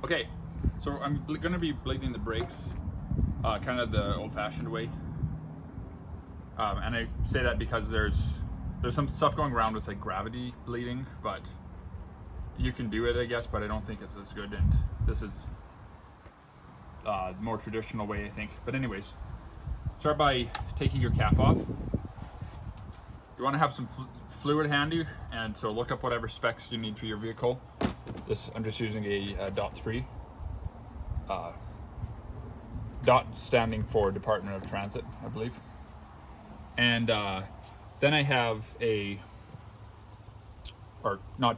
Okay, so I'm going to be bleeding the brakes kind of the old-fashioned way. And I say that because there's some stuff going around with like gravity bleeding, but you can do it, I guess, but I don't think it's as good, and this is more traditional way, I think. But anyways, start by taking your cap off. You want to have some fluid handy, and so look up whatever specs you need for your vehicle. I'm just using a DOT 3. DOT standing for Department of Transit, I believe. And then I have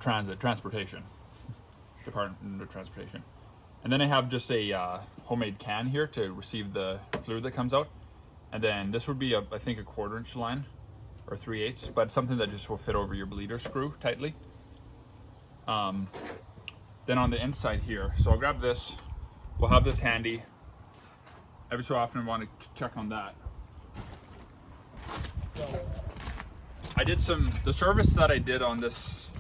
transportation, Department of Transportation. And then I have just a homemade can here to receive the fluid that comes out. And then this would be I think a 1/4 inch line or 3/8, but something that just will fit over your bleeder screw tightly. Then on the inside here, so I'll grab this. We'll have this handy. Every so often I want to check on that. I did the service that I did on this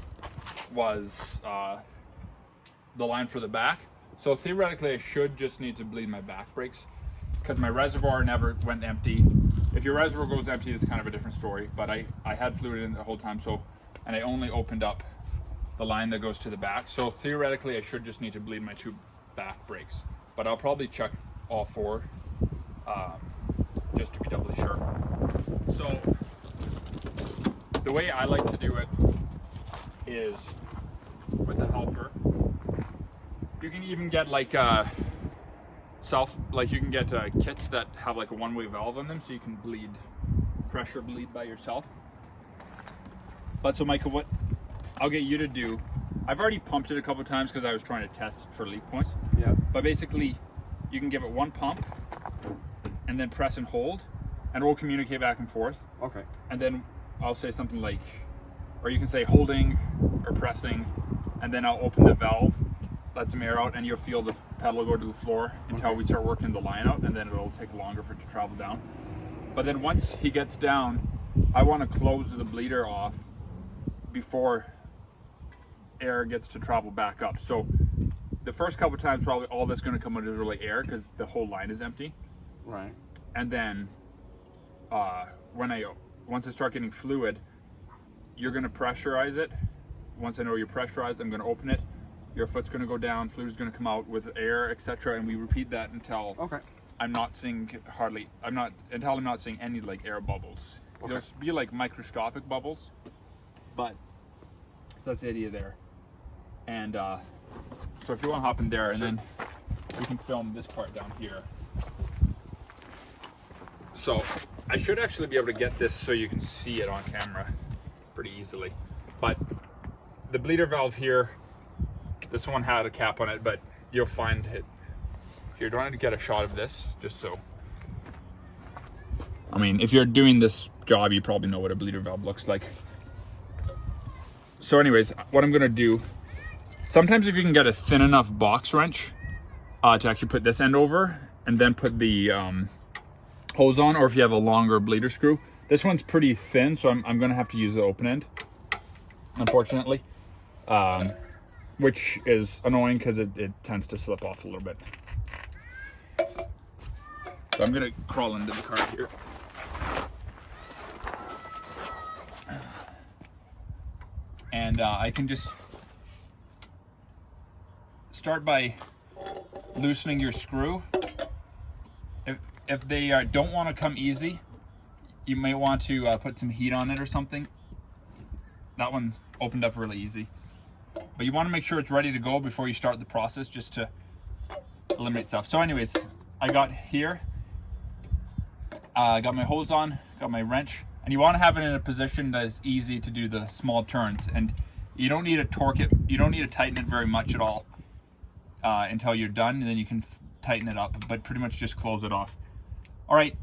was the line for the back. So theoretically I should just need to bleed my back brakes because my reservoir never went empty. If your reservoir goes empty, it's kind of a different story, but I had fluid in the whole time, and I only opened up the line that goes to the back. So theoretically I should just need to bleed my 2 back brakes, but I'll probably check all 4 just to be doubly sure. So the way I like to do it is with a helper. You can even get like you can get kits that have like a one-way valve on them, so you can pressure bleed by yourself. But so Micah, what I'll get you to do, I've already pumped it a couple of times because I was trying to test for leak points. Yeah. But basically, you can give it 1 pump and then press and hold, and we'll communicate back and forth. Okay. And then I'll say something like, or you can say holding or pressing, and then I'll open the valve, let some air out, and you'll feel the pedal go to the floor until we start working the line out, and then it'll take longer for it to travel down. But then once he gets down, I want to close the bleeder off before air gets to travel back up. So the first couple times, probably all that's going to come out is really air because the whole line is empty. Right. And then once I start getting fluid, you're going to pressurize it. Once I know you're pressurized, I'm going to open it. Your foot's going to go down, fluid's going to come out with air, etc. And we repeat that until I'm not seeing any like air bubbles. Okay. There'll be like microscopic bubbles, but so that's the idea there. And so if you want to hop in there, and then we can film this part down here. So I should actually be able to get this so you can see it on camera pretty easily. But the bleeder valve here, this one had a cap on it, but you'll find it here. Do I want to get a shot of this just so? I mean, if you're doing this job, you probably know what a bleeder valve looks like. So anyways, what I'm gonna do, sometimes if you can get a thin enough box wrench to actually put this end over and then put the hose on, or if you have a longer bleeder screw. This one's pretty thin, so I'm gonna have to use the open end, unfortunately, which is annoying because it tends to slip off a little bit. So I'm gonna crawl into the car here. And I can just start by loosening your screw. If they don't want to come easy, you may want to put some heat on it or something. That one opened up really easy. But you want to make sure it's ready to go before you start the process, just to eliminate stuff. So anyways, I got here, got my hose on, got my wrench, and you want to have it in a position that is easy to do the small turns. And you don't need to torque it, you don't need to tighten it very much at all until you're done, and then you can tighten it up, but pretty much just close it off. All right,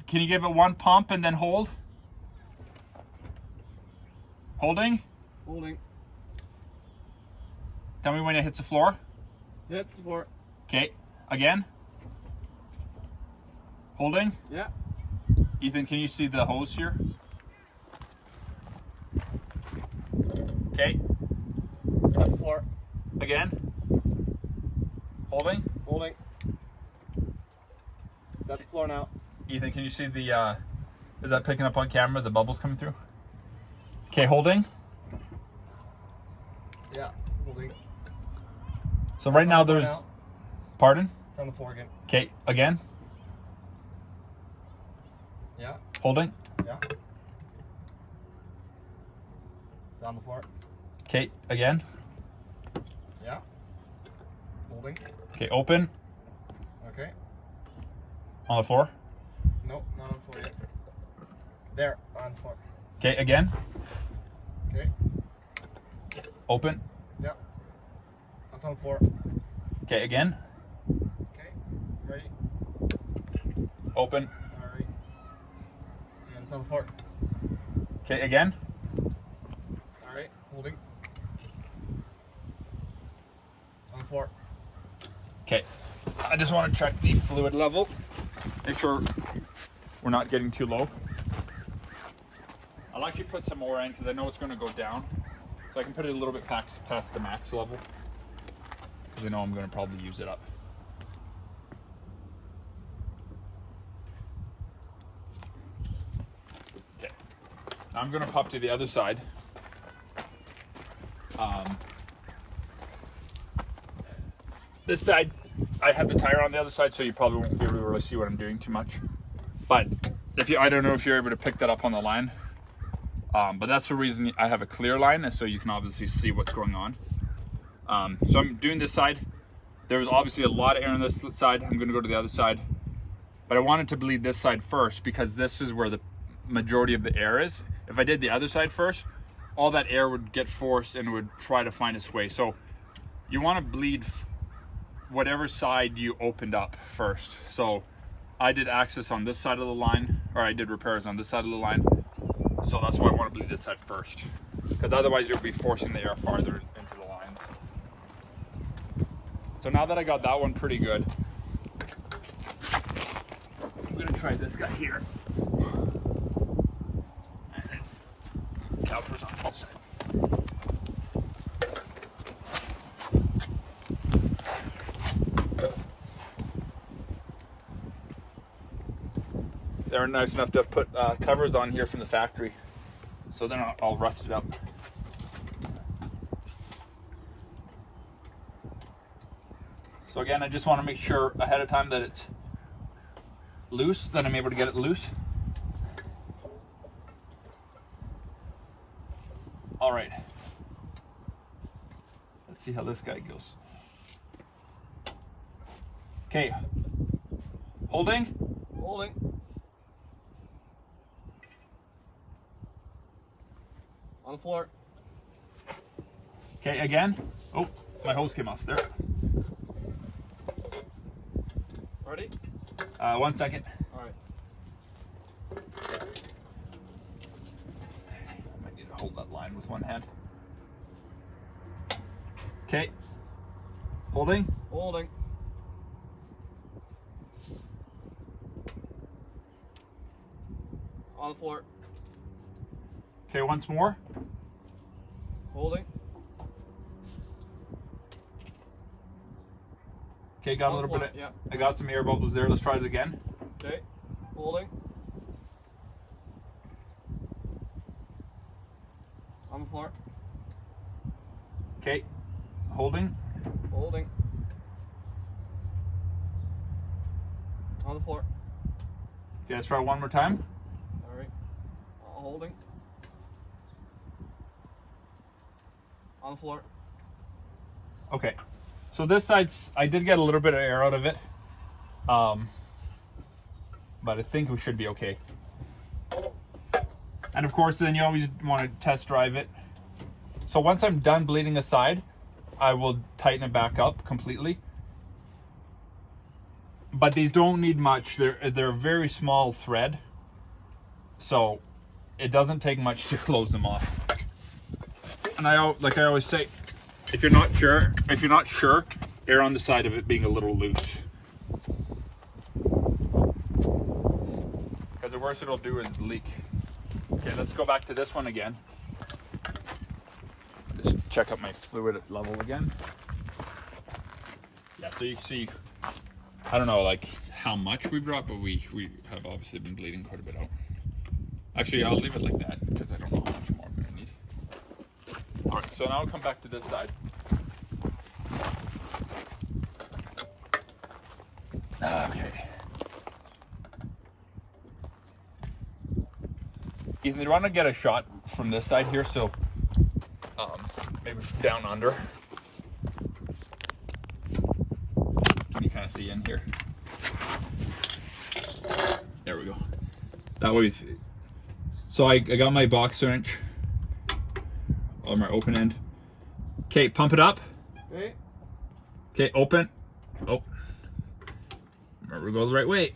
can you give it 1 pump and then hold? Holding? Holding. Tell me when it hits the floor. Hits the floor. Okay, again. Holding? Yeah. Ethan, can you see the hose here? Okay. Hit the floor. Again. Holding. Holding. It's at the floor now. Ethan, can you see the, is that picking up on camera, the bubbles coming through? Okay, holding. Yeah, holding. So right now It's on the there's, floor pardon? It's on the floor again. Okay, again. Yeah, Holding. yeah. It's on the floor. Okay, again. Yeah. Holding. Okay, open. Okay. On the floor. Nope, not on the floor yet. There, on the floor. Okay, again. Okay. Open. Yeah. That's on the floor. Okay, again. Okay. Ready? Open. Alright. And it's on the floor. Okay, again. Alright. Holding. On the floor. Okay. I just want to check the fluid level. Make sure we're not getting too low. I'll actually put some more in because I know it's going to go down. So I can put it a little bit past the max level. Because I know I'm going to probably use it up. Okay. Now I'm going to pop to the other side. This side, I have the tire on the other side, so you probably won't be able to really see what I'm doing too much. But I don't know if you're able to pick that up on the line. But that's the reason I have a clear line, so you can obviously see what's going on. So I'm doing this side. There's obviously a lot of air on this side. I'm going to go to the other side. But I wanted to bleed this side first because this is where the majority of the air is. If I did the other side first, all that air would get forced and would try to find its way. So you want to bleed whatever side you opened up first. So I did access on this side of the line, or I did repairs on this side of the line. So that's why I want to bleed this side first, because otherwise you'll be forcing the air farther into the lines. So now that I got that one pretty good, I'm gonna try this guy here. Calipers on both sides. They were nice enough to put covers on here from the factory, so they're not all rusted up. So again, I just want to make sure ahead of time that it's loose, that I'm able to get it loose. All right. Let's see how this guy goes. Okay. Holding. Holding. On the floor. Okay, again. Oh, my hose came off there. Ready? 1 second. Alright. Might need to hold that line with one hand. Okay. Holding. Holding. On the floor. Okay, once more. Holding. Okay, got a On the little bit floor, of, yeah. I got some air bubbles there. Let's try it again. Okay. Holding. On the floor. Okay. Holding. Holding. On the floor. Okay, let's try one more time. Alright. Holding. On the floor. Okay. So this side's, I did get a little bit of air out of it. But I think we should be okay. And of course, then you always want to test drive it. So once I'm done bleeding a side, I will tighten it back up completely. But these don't need much. They're a very small thread. So it doesn't take much to close them off. And like I always say, if you're not sure, err on the side of it being a little loose. Because the worst it'll do is leak. Okay, let's go back to this one again. Just check out my fluid level again. Yeah, Yeah, so you can see, I don't know like how much we've dropped, but we have obviously been bleeding quite a bit out. Actually, I'll leave it like that because I don't know how much more I'm gonna need. All right, so now I'll come back to this side. Okay. Ethan, you want to get a shot from this side here, so maybe down under. Can you kind of see in here? There we go. That way. So I got my box wrench on my open end. Okay, pump it up. Okay. Okay, open. Oh, remember to go the right way.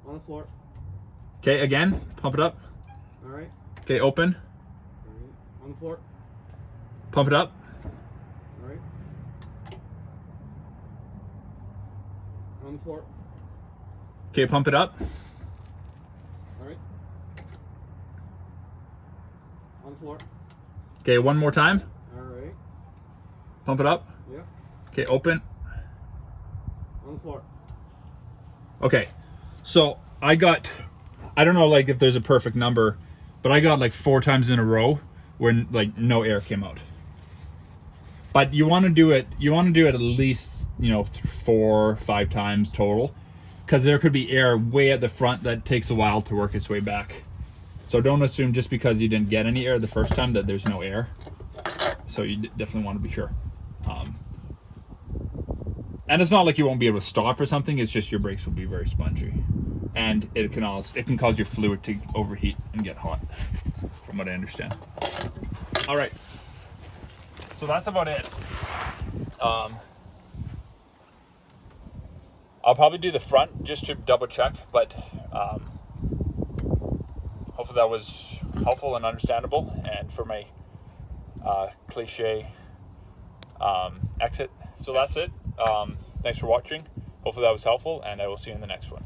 On the floor. Okay, again, pump it up. All right. Okay, open. All right. On the floor. Pump it up. All right. On the floor. Okay, pump it up. All right. On the floor. Okay, one more time. All right. Pump it up. Yeah. Okay, open. On the floor. Okay, so I don't know like if there's a perfect number, but I got like 4 times in a row where like no air came out. But you want to do it at least, 4 or 5 times total, because there could be air way at the front that takes a while to work its way back. So don't assume just because you didn't get any air the first time that there's no air. So you definitely want to be sure. And it's not like you won't be able to stop or something. It's just your brakes will be very spongy, and it can cause your fluid to overheat and get hot, from what I understand. All right, so that's about it. I'll probably do the front just to double check, but hopefully that was helpful and understandable. And for my cliche exit. So that's it. Thanks for watching. Hopefully that was helpful, and I will see you in the next one.